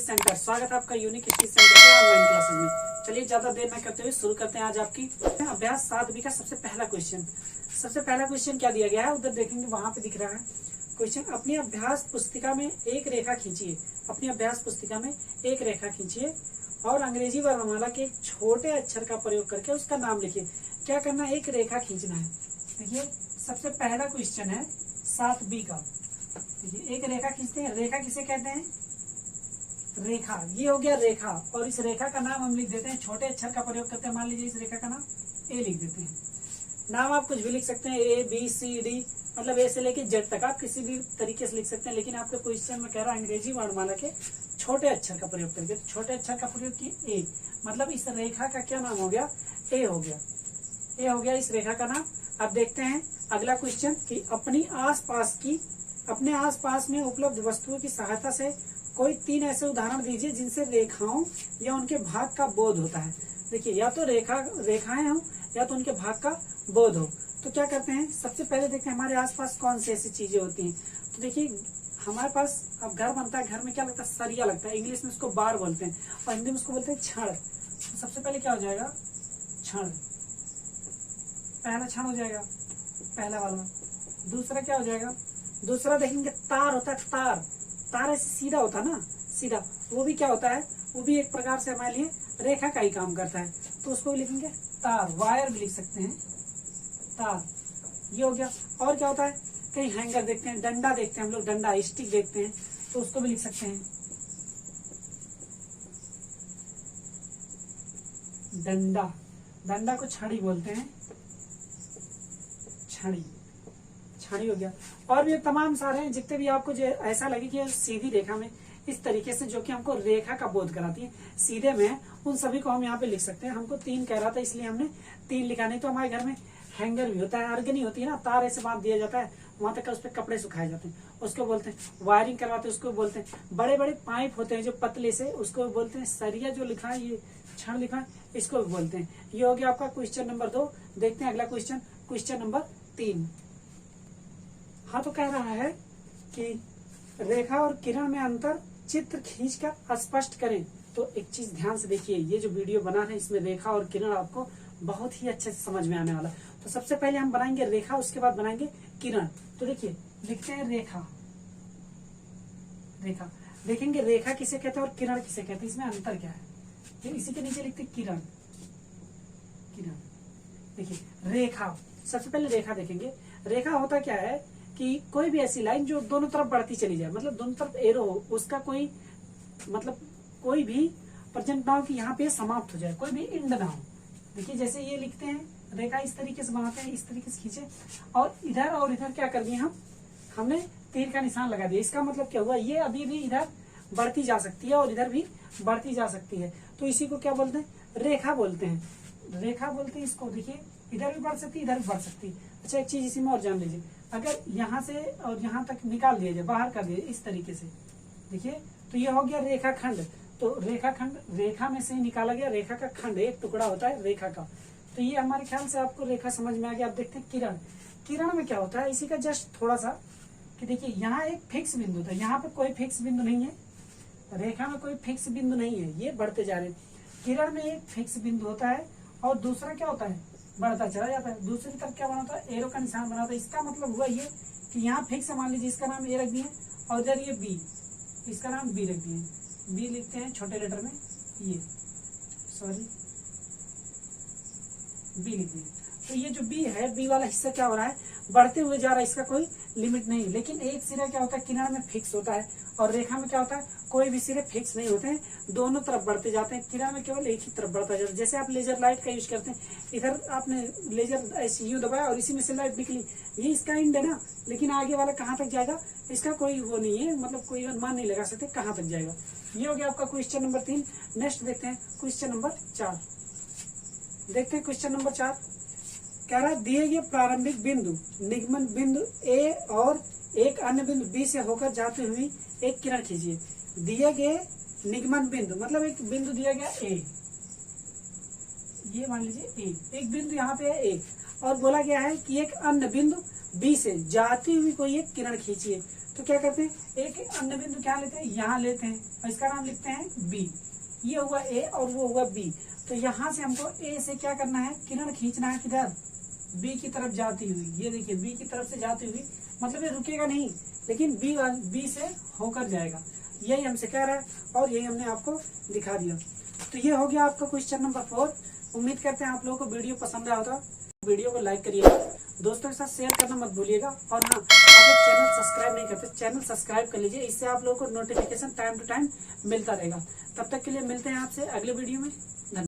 Centre. स्वागत है आपका यूनिक स्पीच सेंटर के ऑनलाइन क्लासेस में। चलिए ज्यादा देर न करते हुए शुरू करते हैं आज आपकी अभ्यास 7B का सबसे पहला क्वेश्चन। सबसे पहला क्वेश्चन क्या दिया गया है उधर देखेंगे, वहां पे दिख रहा है क्वेश्चन। अपनी अभ्यास पुस्तिका में एक रेखा खींचिए। अपनी अभ्यास पुस्तिका में एक रेखा खींचिए और अंग्रेजी वर्णमाला के एक छोटे अक्षर का प्रयोग करके उसका नाम लिखिए। क्या करना है, एक रेखा खींचना है। देखिए सबसे पहला क्वेश्चन है 7B का। देखिए एक रेखा खींचते हैं। रेखा किसे कहते हैं? रेखा। ये हो गया रेखा, और इस रेखा का नाम हम लिख देते हैं, छोटे अक्षर का प्रयोग करते हैं। मान लीजिए इस रेखा का नाम ए लिख देते हैं। नाम आप कुछ भी लिख सकते हैं, ABCD, मतलब ए से लेके जेड तक आप किसी भी तरीके से लिख सकते हैं। लेकिन आपके क्वेश्चन में कह रहा है अंग्रेजी वर्णमाला के छोटे अक्षर का प्रयोग करके। तो छोटे अक्षर का प्रयोग किए ए, मतलब इस रेखा का क्या नाम हो गया? ए हो गया। ए हो गया इस रेखा का नाम। अब देखते हैं अगला क्वेश्चन कि अपने आसपास में उपलब्ध वस्तुओं की सहायता से कोई 3 ऐसे उदाहरण दीजिए जिनसे रेखाओं या उनके भाग का बोध होता है। देखिए या तो रेखाएं हो या तो उनके भाग का बोध हो। तो क्या करते हैं, सबसे पहले देखते हैं हमारे आसपास कौन सी ऐसी चीजें होती हैं। तो देखिए हमारे पास अब घर बनता है, घर में क्या लगता है? सरिया लगता है। इंग्लिश में उसको बार बोलते हैं और हिंदी में उसको बोलते हैं छड़। तो सबसे पहले क्या हो जाएगा? छड़। पहला क्षण हो जाएगा, पहला वाला। दूसरा क्या हो जाएगा? दूसरा देखेंगे तार होता है। तार ऐसे सीधा होता है ना, सीधा। वो भी क्या होता है? वो भी एक प्रकार से हमारे लिए रेखा का ही काम करता है। तो उसको भी लिखेंगे तार। वायर भी लिख सकते हैं, तार। ये हो गया। और क्या होता है? कहीं हैंगर देखते हैं, डंडा देखते हैं हम लोग, डंडा स्टिक देखते हैं, तो उसको भी लिख सकते हैं डंडा। डंडा को छड़ी बोलते हैं, छड़ी हो गया। और भी तमाम सारे हैं, जितने भी आपको जो ऐसा लगे कि सीधी रेखा में इस तरीके से जो कि हमको रेखा का बोध कराती है, सीधे में, उन सभी को हम यहाँ पे लिख सकते हैं। हमको 3 कह रहा था इसलिए हमने 3 लिखा। नहीं तो हमारे घर में हैंगर भी होता है, अर्गनी होती है ना, तार ऐसे बांध दिया जाता है, वहां तक उस पर कपड़े सुखाए जाते हैं, उसको बोलते हैं वायरिंग करवाते हैं, उसको बोलते हैं। बड़े बड़े पाइप होते हैं जो पतले से, उसको बोलते हैं सरिया। जो लिखा है ये क्षण लिखा है, इसको भी बोलते हैं। ये हो गया आपका क्वेश्चन नंबर 2। देखते हैं अगला क्वेश्चन, क्वेश्चन नंबर 3। हाँ, तो कह रहा है कि रेखा और किरण में अंतर चित्र खींचकर स्पष्ट करें। तो एक चीज ध्यान से देखिए, ये जो वीडियो बना रहे हैं इसमें रेखा और किरण आपको बहुत ही अच्छे से समझ में आने वाला। तो सबसे पहले हम बनाएंगे रेखा, उसके बाद बनाएंगे किरण। तो देखिए लिखते हैं रेखा। देखेंगे रेखा किसे कहते हैं और किरण किसे कहते हैं, इसमें अंतर क्या है। फिर इसी के नीचे लिखते हैं किरण। देखिए रेखा, सबसे पहले रेखा देखेंगे। रेखा होता क्या है कि कोई भी ऐसी लाइन जो दोनों तरफ बढ़ती चली जाए, मतलब दोनों तरफ एरो हो, उसका कोई मतलब कोई भी प्रेजेंट ना हो कि यहाँ पे समाप्त हो जाए, कोई भी एंड ना हो। देखिए जैसे ये लिखते हैं रेखा, इस तरीके से बनाते हैं, इस तरीके से खींचे और इधर क्या कर दिए हमने तीर का निशान लगा दिया। इसका मतलब क्या हुआ, ये अभी भी इधर बढ़ती जा सकती है और इधर भी बढ़ती जा सकती है। तो इसी को क्या बोलते हैं? रेखा बोलते हैं। रेखा बोलते हैं इसको। देखिए इधर भी बढ़ सकती है, इधर भी बढ़ सकती है। अच्छा एक चीज इसी में और जान लीजिए, अगर यहाँ से और यहाँ तक निकाल दिया जाए, बाहर कर दिया इस तरीके से, देखिए तो ये हो गया रेखा खंड। तो रेखा खंड रेखा में से ही निकाला गया। रेखा का खंड एक टुकड़ा होता है रेखा का। तो ये हमारे ख्याल से आपको रेखा समझ में आ गया। अब देखते हैं किरण। किरण में क्या होता है, इसी का जस्ट थोड़ा सा कि देखिए यहाँ एक फिक्स बिंदु था, यहाँ पे कोई फिक्स बिंदु नहीं है, रेखा में कोई फिक्स बिंदु नहीं है, ये बढ़ते जा रहे हैं। किरण में एक फिक्स बिंदु होता है और दूसरा क्या होता है, बढ़ता चला जाता है। दूसरी तरफ क्या बनाता है, एरो का निशान बनाता है। इसका मतलब हुआ ये कि यहाँ फिक्स, मान लीजिए इसका नाम ए रख दिए और इधर ये बी, इसका नाम बी रख दिए। बी लिखते हैं छोटे लेटर में, ये बी लिख दिए। तो ये जो बी है, बी वाला हिस्सा क्या हो रहा है, बढ़ते हुए जा रहा है, इसका कोई लिमिट नहीं। लेकिन एक सिरा क्या होता है, किरण में फिक्स होता है और रेखा में क्या होता है, कोई भी सिरे फिक्स नहीं होते हैं, दोनों तरफ बढ़ते जाते हैं। किरण में केवल एक ही तरफ बढ़ता जाता है। जैसे आप लेजर लाइट का यूज करते हैं, इधर आपने लेजर ऐसे यू दबाया और इसी में से लाइट निकली, ये इसका एंड है ना, लेकिन आगे वाला कहाँ तक जाएगा इसका कोई वो नहीं है, मतलब कोई अनुमान नहीं लगा सकते कहाँ तक जाएगा। ये हो गया आपका क्वेश्चन नंबर 3। नेक्स्ट देखते हैं क्वेश्चन नंबर 4। देखते हैं क्वेश्चन नंबर 4 कह रहा है, दिए गए प्रारंभिक बिंदु निगमन बिंदु ए और एक अन्य बिंदु बी से होकर जाती हुई एक किरण खींचिए। दिए गए निगमन बिंदु मतलब एक बिंदु दिया गया ए, ये मान लीजिए ए, एक बिंदु यहाँ पे है ए, और बोला गया है कि एक अन्य बिंदु बी से जाती हुई कोई एक किरण खींचिए। तो क्या करते हैं, एक अन्य बिंदु क्या लेते हैं, यहाँ लेते हैं और इसका नाम लिखते हैं बी। ये हुआ ए और वो हुआ बी। तो यहाँ से हमको ए से क्या करना है, किरण खींचना है किधर, बी की तरफ जाती हुई। ये देखिए बी की तरफ से जाती हुई, मतलब ये रुकेगा नहीं लेकिन बी से होकर जाएगा। यही हमसे कह रहा है और यही हमने आपको दिखा दिया। तो ये हो गया आपका क्वेश्चन नंबर 4। उम्मीद करते हैं आप लोगों को वीडियो पसंद आया होगा। वीडियो को लाइक करिएगा, दोस्तों के साथ शेयर करना मत भूलिएगा। और हाँ, आप लोग चैनल सब्सक्राइब नहीं करते, चैनल सब्सक्राइब कर लीजिए, इससे आप लोगों को नोटिफिकेशन टाइम टू टाइम मिलता रहेगा। तब तक के लिए मिलते हैं आपसे अगले वीडियो में।